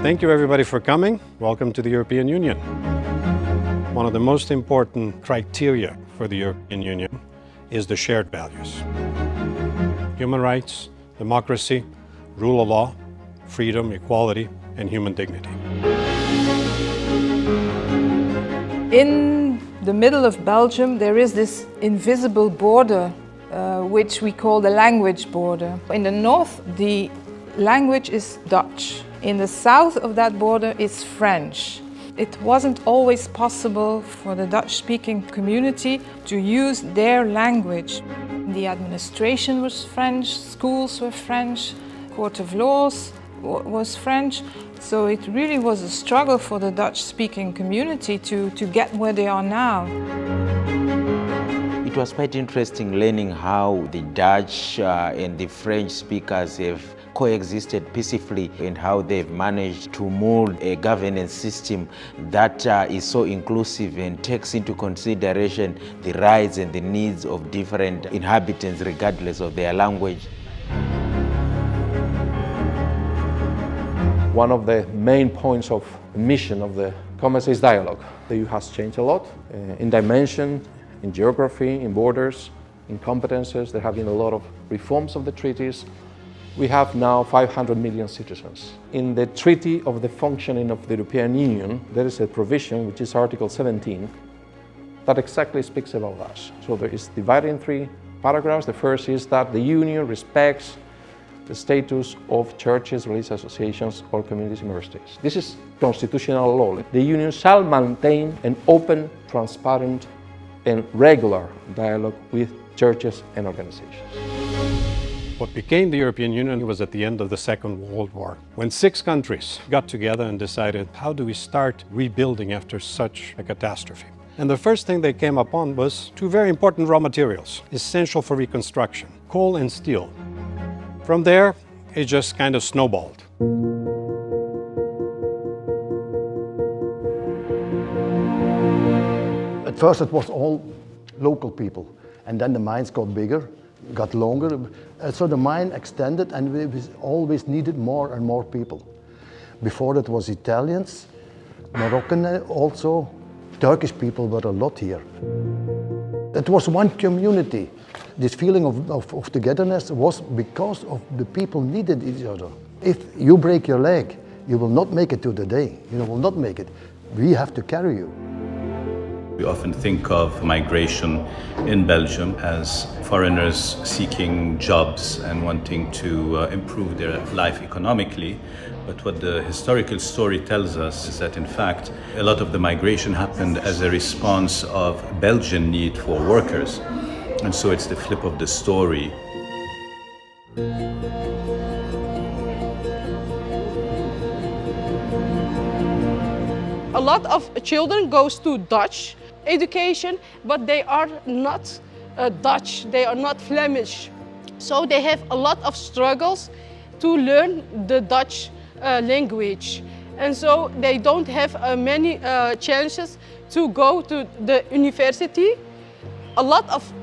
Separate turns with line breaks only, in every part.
Thank you everybody for coming. Welcome to the European Union. One of the most important criteria for the European Union is the shared values. Human rights, democracy, rule of law, freedom, equality, and human dignity.
In the middle of Belgium, there is this invisible border, which we call the language border. In the north, the language is Dutch. In the south of that border is French. It wasn't always possible for the Dutch-speaking community to use their language. The administration was French, schools were French, court of laws was French. So it really was a struggle for the Dutch-speaking community to get where they are now.
It was quite interesting learning how the Dutch and the French speakers have coexisted peacefully and how they've managed to mold a governance system that is so inclusive and takes into consideration the rights and the needs of different inhabitants regardless of their language.
One of the main points of mission of the Conference is dialogue. The EU has changed a lot in dimension, in geography, in borders, in competences. There have been a lot of reforms of the treaties. We have now 500 million citizens. In the Treaty of the Functioning of the European Union, there is a provision, which is Article 17, that exactly speaks about us. So there is divided in 3 paragraphs. The first is that the Union respects the status of churches, religious associations, or communities and universities. This is constitutional law. The Union shall maintain an open, transparent, and regular dialogue with churches and organizations.
What became the European Union was at the end of the Second World War, when 6 countries got together and decided, how do we start rebuilding after such a catastrophe? And the first thing they came upon was 2 very important raw materials, essential for reconstruction, coal and steel. From there, it just kind of snowballed.
At first it was all local people, and then the mines got bigger, got longer, so the mine extended and we always needed more and more people. Before that was Italians, Moroccan also, Turkish people were a lot here. It was one community. This feeling of togetherness was because of the people needed each other. If you break your leg, you will not make it to the day. You will not make it. We have to carry you.
We often think of migration in Belgium as foreigners seeking jobs and wanting to improve their life economically. But what the historical story tells us is that in fact a lot of the migration happened as a response of Belgian need for workers. And so it's the flip of the story.
A lot of children goes to Dutch education, but they are not Dutch, they are not Flemish. So they have a lot of struggles to learn the Dutch language. And so they don't have many chances to go to the university. A lot of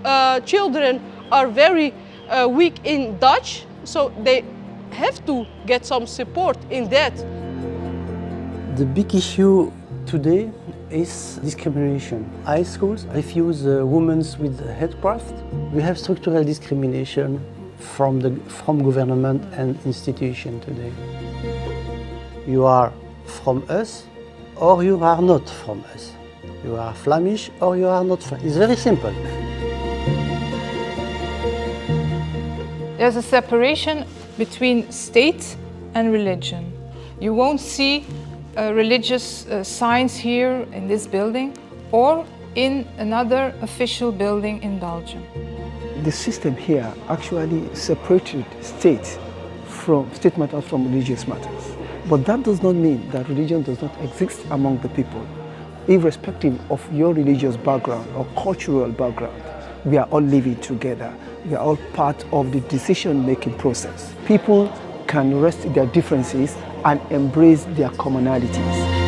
children are very weak in Dutch, so they have to get some support in that.
The big issue today is discrimination. High schools refuse women with headcraft. We have structural discrimination from government and institution today. You are from us or you are not from us. You are Flemish or you are not Flemish. It's very simple.
There's a separation between state and religion. You won't see religious signs here in this building or in another official building in Belgium.
The system here actually separated state matters from religious matters. But that does not mean that religion does not exist among the people. Irrespective of your religious background or cultural background, we are all living together. We are all part of the decision-making process. People can rest their differences and embrace their commonalities.